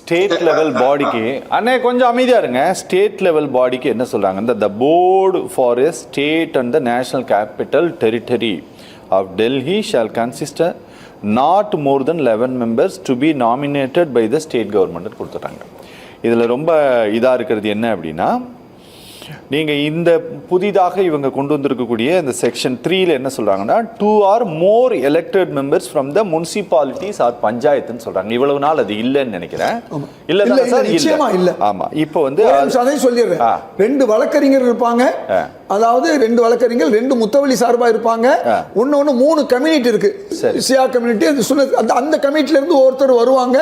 State level பாடிக்கு அண்ணே கொஞ்சம் அமைதியாக இருங்க. ஸ்டேட் லெவல் பாடிக்கு என்ன சொல்கிறாங்க, the board for a state and the national capital territory of Delhi shall consist not more than 11 members to be nominated by the state government கொடுத்துட்டாங்க. இதில் ரொம்ப இதாக இருக்கிறது என்ன அப்படின்னா, நீங்கள் இந்த புதிதாக இவங்க கொண்டு வந்திருக்கக்கூடிய இந்த செக்ஷன் 3ல என்ன சொல்கிறாங்கன்னா, 2 or more elected members from the municipalities or பஞ்சாயத்துன்னு சொல்கிறாங்க. இவ்வளவு நாள் அது இல்லைன்னு நினைக்கிறேன். இல்லை சார், இல்லை. ஆமாம், இப்போ வந்து அதையும் சொல்லிடுறேன். 2 வழக்கறிஞர் இருப்பாங்க. அதாவது 2 வழக்கறிஞர் 2 முத்தவழி சார்பாக இருப்பாங்க. ஒன்று 3 கம்யூனிட்டி இருக்கு. சியா கம்யூனிட்டி, அந்த கம்யூனிட்டில இருந்து ஒருத்தர் வருவாங்க.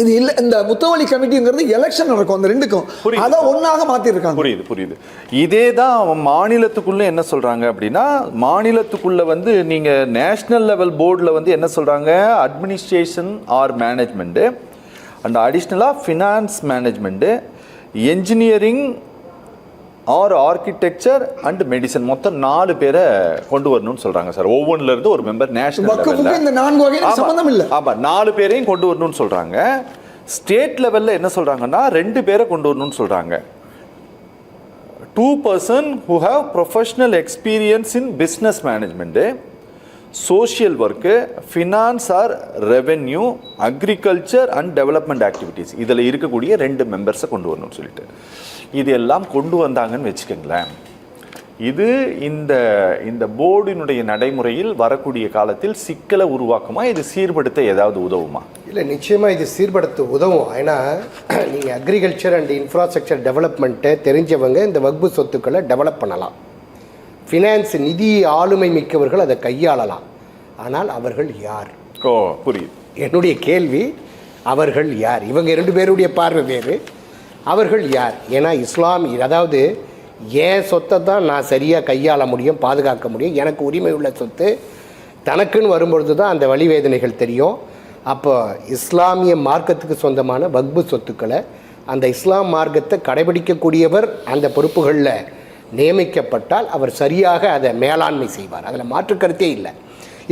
இது இல்ல, இந்த முத்தவழி கமிட்டிங்கிறது எலெக்ஷன் நடக்கும் அந்த ரெண்டுக்கும், அத ஒன்னாக மாத்தி இருக்காங்க. புரியுது. இதே தான் மாநிலத்துக்குள்ள என்ன சொல்றாங்க அப்படின்னா, மாநிலத்துக்குள்ள வந்து நீங்க நேஷனல் லெவல் போர்டில் வந்து என்ன சொல்றாங்க, அட்மினிஸ்ட்ரேஷன் ஆர் மேனேஜ்மெண்ட் அண்ட் அடிஷ்னலா finance management, engineering or architecture and medicine, மொத்தம் 4 பேரை கொண்டு வரணும்னு சொல்றாங்க சார். ஒவ்வொன்றுல இருந்து ஒரு மெம்பர் நேஷனல் லெவல்ல. இந்த 4 வகை சம்பந்தம் இல்ல. ஆமா, 4 பேரையும் கொண்டு வரணும்னு சொல்றாங்க. ஸ்டேட் லெவல்ல என்ன சொல்றாங்கன்னா, 2 பேரை கொண்டு வரணும்னு சொல்றாங்க. 2 persons who have professional experience in business management, social work, finance or revenue, agriculture and development activities. இதில் இருக்கக்கூடிய 2 மெம்பர்ஸை கொண்டு வரணும்னு சொல்லிட்டு இது எல்லாம் கொண்டு வந்தாங்கன்னு வச்சுக்கோங்களேன். இது இந்த போர்டினுடைய நடைமுறையில் வரக்கூடிய காலத்தில் சிக்கலை உருவாக்குமா, இது சீர்படுத்த ஏதாவது உதவுமா? இல்லை, நிச்சயமாக இது சீர்படுத்த உதவும். ஏன்னா நீங்கள் அக்ரிகல்ச்சர் அண்ட் இன்ஃப்ராஸ்ட்ரக்சர் டெவலப்மெண்ட்டை தெரிஞ்சவங்க இந்த வக்பு சொத்துக்களை டெவலப் பண்ணலாம். ஃபினான்ஸ், நிதி ஆளுமை மிக்கவர்கள் அதை கையாளலாம். ஆனால் அவர்கள் யார்? புரியுது. என்னுடைய கேள்வி, அவர்கள் யார்? இவங்க 2 பேருடைய பார்வை வேறு. அவர்கள் யார்? ஏன்னா இஸ்லாம், அதாவது என் சொத்தை தான் நான் சரியாக கையாள முடியும், பாதுகாக்க முடியும். எனக்கு உரிமை உள்ள சொத்து தனக்குன்னு வரும்பொழுது தான் அந்த வழிவேதனைகள் தெரியும். அப்போ இஸ்லாமிய மார்க்கத்துக்கு சொந்தமான வக்பு சொத்துக்களை அந்த இஸ்லாம் மார்க்கத்தை கடைபிடிக்கக்கூடியவர் அந்த பொறுப்புகளில் நியமிக்கப்பட்டால் அவர் சரியாக அதை மேலாண்மை செய்வார். அதில் மாற்று கருத்தே இல்லை.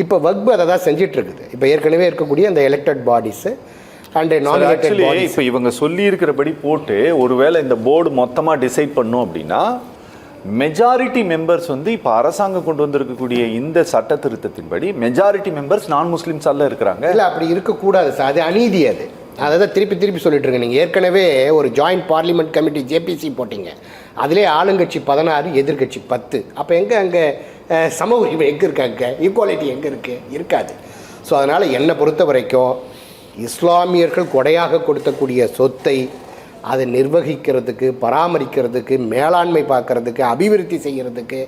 இப்போ வக்பு அதை தான் செஞ்சிட்ருக்குது. இப்போ ஏற்கனவே இருக்கக்கூடிய அந்த elected bodies and nominated bodies. இப்போ இவங்க சொல்லி இருக்கிறபடி போட்டு ஒருவேளை இந்த போர்டு மொத்தமாக டிசைட் பண்ணும் அப்படின்னா, மெஜாரிட்டி மெம்பர்ஸ் வந்து இப்போ அரசாங்கம் கொண்டு வந்திருக்கக்கூடிய இந்த சட்ட திருத்தத்தின்படி மெஜாரிட்டி மெம்பர்ஸ் நான் முஸ்லிம்ஸால இருக்கிறாங்க. இல்லை, அப்படி இருக்கக்கூடாது சார். அது அநீதி. அதை தான் திருப்பி சொல்லிட்டு இருக்கேன். நீங்கள் ஏற்கனவே ஒரு ஜாயிண்ட் பார்லிமெண்ட் கமிட்டி ஜேபிசி போட்டிங்க. அதிலே ஆளுங்கட்சி 16, எதிர்கட்சி 10. அப்போ அங்கே சம உரிமை எங்கே இருக்காங்க? ஈக்குவாலிட்டி எங்கே இருக்காது. ஸோ அதனால் என்னை பொறுத்த வரைக்கும் இஸ்லாமியர்கள் கொடையாக கொடுக்கக்கூடிய சொத்தை அதை நிர்வகிக்கிறதுக்கு, பராமரிக்கிறதுக்கு, மேலாண்மை பார்க்கறதுக்கு, அபிவிருத்தி செய்கிறதுக்கு,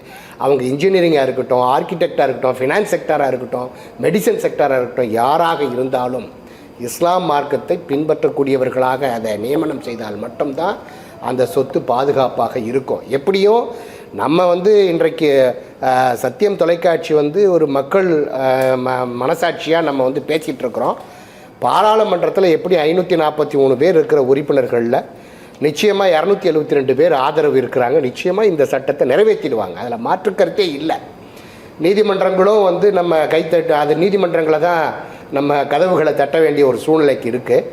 அவங்க இன்ஜினியரிங்காக இருக்கட்டும், ஆர்கிடெக்டாக இருக்கட்டும், ஃபினான்ஸ் செக்டராக இருக்கட்டும், மெடிசன் செக்டராக இருக்கட்டும், யாராக இருந்தாலும் இஸ்லாம் மார்க்கத்தை பின்பற்றக்கூடியவர்களாக அதை நியமனம் செய்தால் மட்டும்தான் அந்த சொத்து பாதுகாப்பாக இருக்கும். எப்படியும் நம்ம இன்றைக்கு சத்தியம் தொலைக்காட்சி ஒரு மக்கள் மனசாட்சியாக நம்ம பேசிகிட்டு இருக்கிறோம். பாராளுமன்றத்தில் எப்படி 543 பேர் இருக்கிற உறுப்பினர்களில் நிச்சயமாக 272 பேர் ஆதரவு இருக்கிறாங்க. நிச்சயமாக இந்த சட்டத்தை நிறைவேற்றிடுவாங்க. அதில் மாற்றுக்கருத்தே இல்லை. நீதிமன்றங்களும் நம்ம கைத்தட்டு, அது நீதிமன்றங்களை தான் நம்ம கதவுகளை தட்ட வேண்டிய ஒரு சூழ்நிலைக்கு இருக்குது.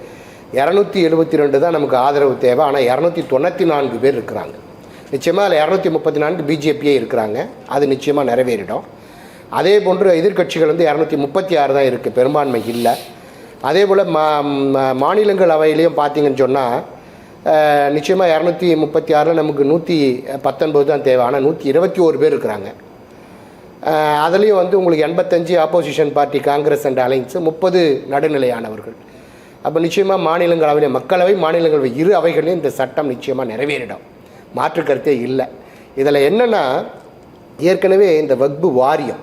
272 தான் நமக்கு ஆதரவு தேவை. ஆனால் 294 பேர் இருக்கிறாங்க. நிச்சயமாக அதில் 234 பிஜேபியே இருக்கிறாங்க. அது நிச்சயமாக நிறைவேறிடும். அதே போன்று எதிர்கட்சிகள் 236 தான் இருக்குது, பெரும்பான்மை இல்லை. அதே போல் மாநிலங்கள் அவையிலையும் பார்த்தீங்கன்னு சொன்னால் நிச்சயமாக 236 நமக்கு 119 தான் தேவை. ஆனால் 121 பேர் இருக்கிறாங்க. அதுலேயும் உங்களுக்கு 85 opposition party, Congress and alliance, 30 நடுநிலையானவர்கள். அப்போ நிச்சயமாக மாநிலங்களவையிலே, மக்களவை, மாநிலங்களவை இரு அவைகளையும் இந்த சட்டம் நிச்சயமாக நிறைவேறிடும். மாற்று கருத்தே இல்லை. இதில் என்னென்னா, ஏற்கனவே இந்த வக்பு வாரியம்,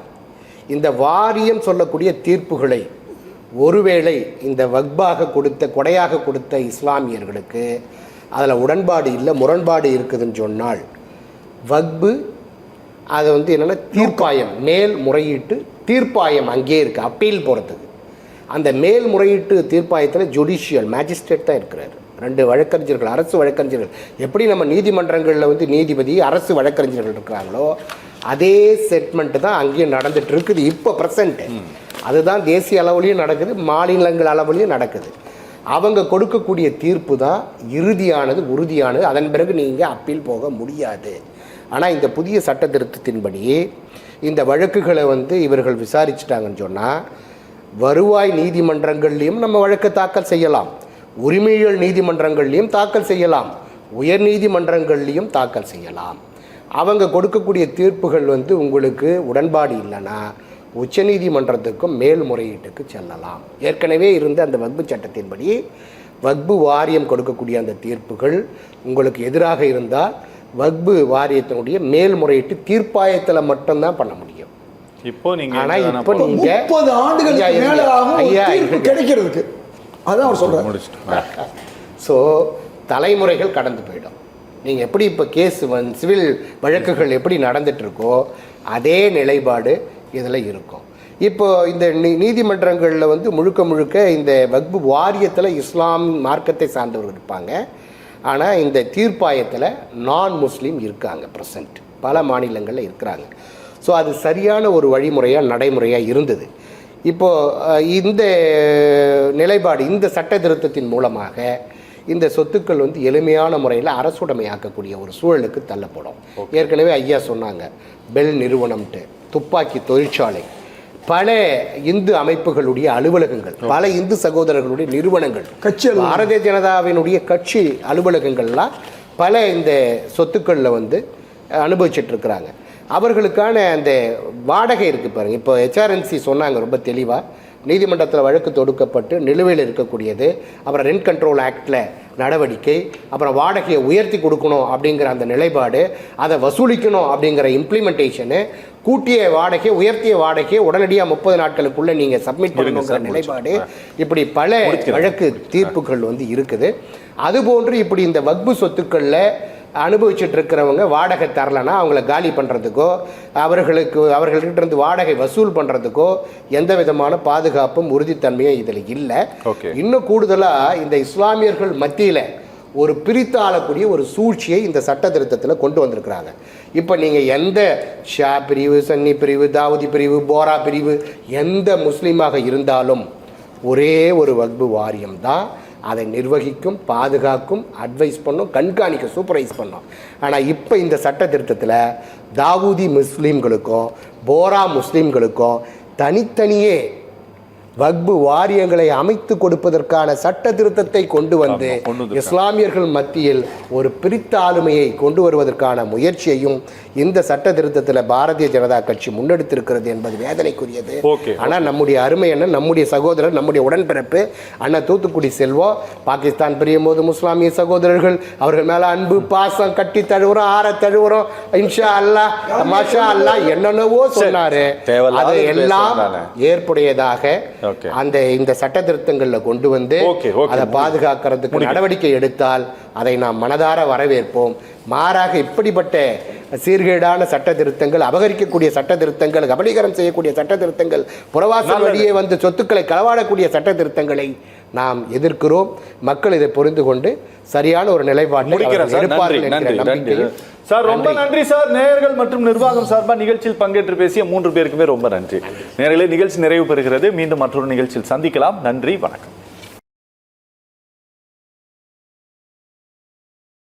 இந்த வாரியம் சொல்லக்கூடிய தீர்ப்புகளை ஒருவேளை இந்த வக்பாக கொடுத்த, கொடையாக கொடுத்த இஸ்லாமியர்களுக்கு அதில் உடன்பாடு இல்லை, முரண்பாடு இருக்குதுன்னு சொன்னால், வக்பு அது என்னென்னா தீர்ப்பாயம், மேல் முறையீட்டு தீர்ப்பாயம் அங்கேயே இருக்குது. அப்பீல் போகிறதுக்கு அந்த மேல் முறையீட்டு தீர்ப்பாயத்தில் ஜுடிஷியல் மேஜிஸ்ட்ரேட் தான் இருக்கிறார். 2 வழக்கறிஞர்கள், அரசு வழக்கறிஞர்கள். எப்படி நம்ம நீதிமன்றங்களில் நீதிபதி, அரசு வழக்கறிஞர்கள் இருக்கிறாங்களோ அதே செட்மெண்ட்டு தான் அங்கேயும் நடந்துட்டு இருக்குது இப்போ ப்ரெசண்ட்டு. அதுதான் தேசிய அளவுலேயும் நடக்குது, மாநிலங்கள் அளவுலேயும் நடக்குது. அவங்க கொடுக்கக்கூடிய தீர்ப்பு தான் இறுதியானது, உறுதியானது. அதன் பிறகு நீங்கள் அப்பீல் போக முடியாது. ஆனால் இந்த புதிய சட்ட திருத்தத்தின்படி இந்த வழக்குகளை இவர்கள் விசாரிச்சிட்டாங்கன்னு சொன்னால் வருவாய் நீதிமன்றங்கள்லையும் நம்ம வழக்கை தாக்கல் செய்யலாம், உரிமையியல் நீதிமன்றங்கள்லையும் தாக்கல் செய்யலாம், உயர் நீதிமன்றங்கள்லையும் தாக்கல் செய்யலாம். அவங்க கொடுக்கக்கூடிய தீர்ப்புகள் உங்களுக்கு உடன்பாடு இல்லைன்னா உச்சநீதிமன்றத்துக்கும் மேல்முறையீட்டுக்கு செல்லலாம். ஏற்கனவே இருந்த அந்த வக்பு சட்டத்தின்படி வக்பு வாரியம் கொடுக்கக்கூடிய அந்த தீர்ப்புகள் உங்களுக்கு எதிராக இருந்தால் வக்பு வாரியத்தினுடைய மேல்முறையீட்டு தீர்ப்பாயத்தில் மட்டும்தான் பண்ண முடியும். இப்போ நீங்க ஆனால் இப்போ நீங்க 30 ஆண்டுகளுக்கு மேல ஆகும் தீர்ப்பு கிடைக்கிறதுக்கு. அதான் அவர் சொல்றாரு. ஸோ தலைமுறைகள் கடந்து போயிடும். நீங்கள் எப்படி இப்போ கேஸ் சிவில் வழக்குகள் எப்படி நடந்துட்டு இருக்கோ அதே நிலைப்பாடு இதில் இருக்கும். இப்போ இந்த நீதிமன்றங்களில் முழுக்க முழுக்க இந்த வக்பு வாரியத்தில் இஸ்லாம் மார்க்கத்தை சார்ந்தவர்கள் இருப்பாங்க. ஆனால் இந்த தீர்ப்பாயத்தில் நான் முஸ்லீம் இருக்காங்க, ப்ரெசன்ட் பல மாநிலங்களில் இருக்கிறாங்க. ஸோ அது சரியான ஒரு வழிமுறையாக நடைமுறையாக இருந்தது. இப்போது இந்த நிலைப்பாடு, இந்த சட்ட திருத்தத்தின் மூலமாக இந்த சொத்துக்கள் எளிமையான முறையில் அரசுடைமையாக்கக்கூடிய ஒரு சூழலுக்கு தள்ளப்படும். ஏற்கனவே ஐயா சொன்னாங்க, பெல் நிறுவனம்ட்டு, துப்பாக்கி தொழிற்சாலை, பல இந்து அமைப்புகளுடைய அலுவலகங்கள், பல இந்து சகோதரர்களுடைய நிறுவனங்கள், கட்சி, பாரதிய ஜனதாவினுடைய கட்சி அலுவலகங்கள்லாம் பல இந்த சொத்துக்களில் அனுபவிச்சுட்டு இருக்கிறாங்க. அவர்களுக்கான அந்த வாடகை இருக்குது பாருங்கள். இப்போ ஹெச்ஆர்என்சி சொன்னாங்க ரொம்ப தெளிவாக, நீதிமன்றத்தில் வழக்கு தொடுக்கப்பட்டு நிலுவையில் இருக்கக்கூடியது, அப்புறம் ரெண்ட் கண்ட்ரோல் ஆக்டில் நடவடிக்கை, அப்புறம் வாடகையை உயர்த்தி கொடுக்கணும் அப்படிங்கிற அந்த நிலைப்பாடு, அதை வசூலிக்கணும் அப்படிங்கிற இம்ப்ளிமெண்டேஷனு, கூட்டிய வாடகை உயர்த்திய வாடகையை உடனடியாக 30 நாட்களுக்குள்ளே நீங்கள் சப்மிட் பண்ணணுங்கிற நிலைப்பாடு, இப்படி பல வழக்கு தீர்ப்புகள் இருக்குது. அதுபோன்று இப்படி இந்த வக்பு சொத்துக்களில் அனுபவிச்சுட்டு இருக்கிறவங்க வாடகை தரலைன்னா அவங்கள காலி பண்ணுறதுக்கோ அவர்கள்கிட்ட இருந்து வாடகை வசூல் பண்ணுறதுக்கோ எந்த விதமான பாதுகாப்பும் உறுதித்தன்மையும் இதில் இல்லை. இன்னும் கூடுதலாக இந்த இஸ்லாமியர்கள் மத்தியில் ஒரு பிரித்தாளக்கூடிய ஒரு சூழ்ச்சியை இந்த சட்ட திருத்தத்தில் கொண்டு வந்திருக்கிறாங்க. இப்போ நீங்கள் எந்த ஷா பிரிவு, சன்னி பிரிவு, தாவூதி பிரிவு, போரா பிரிவு, எந்த முஸ்லீமாக இருந்தாலும் ஒரே ஒரு வக்பு வாரியம் தான் அதை நிர்வகிக்கும், பாதுகாக்கும், அட்வைஸ் பண்ணும், கண்காணிக்க, சூப்பர்வைஸ் பண்ணும். ஆனால் இப்போ இந்த சட்ட திருத்தத்தில் தாவூதி முஸ்லீம்களுக்கும் போரா முஸ்லீம்களுக்கும் தனித்தனியே வக்பு வாரியங்களை அமைத்து கொடுப்பதற்கான சட்ட திருத்தத்தை கொண்டு வந்து இஸ்லாமியர்கள் மத்தியில் ஒரு பிரித்த ஆளுமையை கொண்டு வருவதற்கான முயற்சியையும் இந்த சட்ட திருத்தத்தில் பாரதிய ஜனதா கட்சி முன்னெடுத்திருக்கிறது என்பது வேதனைக்குரியது. ஆனால் நம்முடைய அருமை அண்ணன், நம்முடைய சகோதரர், நம்முடைய உடன்பிறப்பு அண்ணன் தூத்துக்குடி செல்வம் பாகிஸ்தான் பிரியும் போது முஸ்லாமிய சகோதரர்கள் அவர்கள் மேலே அன்பு பாசம் கட்டி தழுவுறோம், ஆற தழுவுறோம், இன்ஷா அல்லாஹ், மாஷா அல்லாஹ் என்னென்னவோ சொன்னாரு. அதை எல்லாம் ஏற்புடையதாக அந்த இந்த சட்ட திருத்தங்களில் கொண்டு வந்து அதை பாதுகாக்கிறதுக்கு நடவடிக்கை எடுத்தால் அதை நாம் மனதார வரவேற்போம். மாறாக இப்படிப்பட்ட சீர்கேடான சட்ட திருத்தங்கள், அபகரிக்கக்கூடிய சட்ட திருத்தங்கள், கபலீகரம் செய்யக்கூடிய சட்ட திருத்தங்கள், புறவாசல் வழியே வந்து சொத்துக்களை களவாடக்கூடிய சட்ட திருத்தங்களை நாம் எதிர்க்கிறோம். மக்கள் இதை புரிந்து கொண்டு சரியான ஒரு நிலைப்பாட்டை எடுப்பார்கள். சார் ரொம்ப நன்றி சார். நேயர்கள் மற்றும் நிர்வாகம் சார்பாக நிகழ்ச்சியில் பங்கேற்று பேசிய 3 பேருக்குமே ரொம்ப நன்றி. நேயர்களே, நிகழ்ச்சி நிறைவு பெறுகிறது. மீண்டும் மற்றொரு நிகழ்ச்சியில் சந்திக்கலாம். நன்றி, வணக்கம்.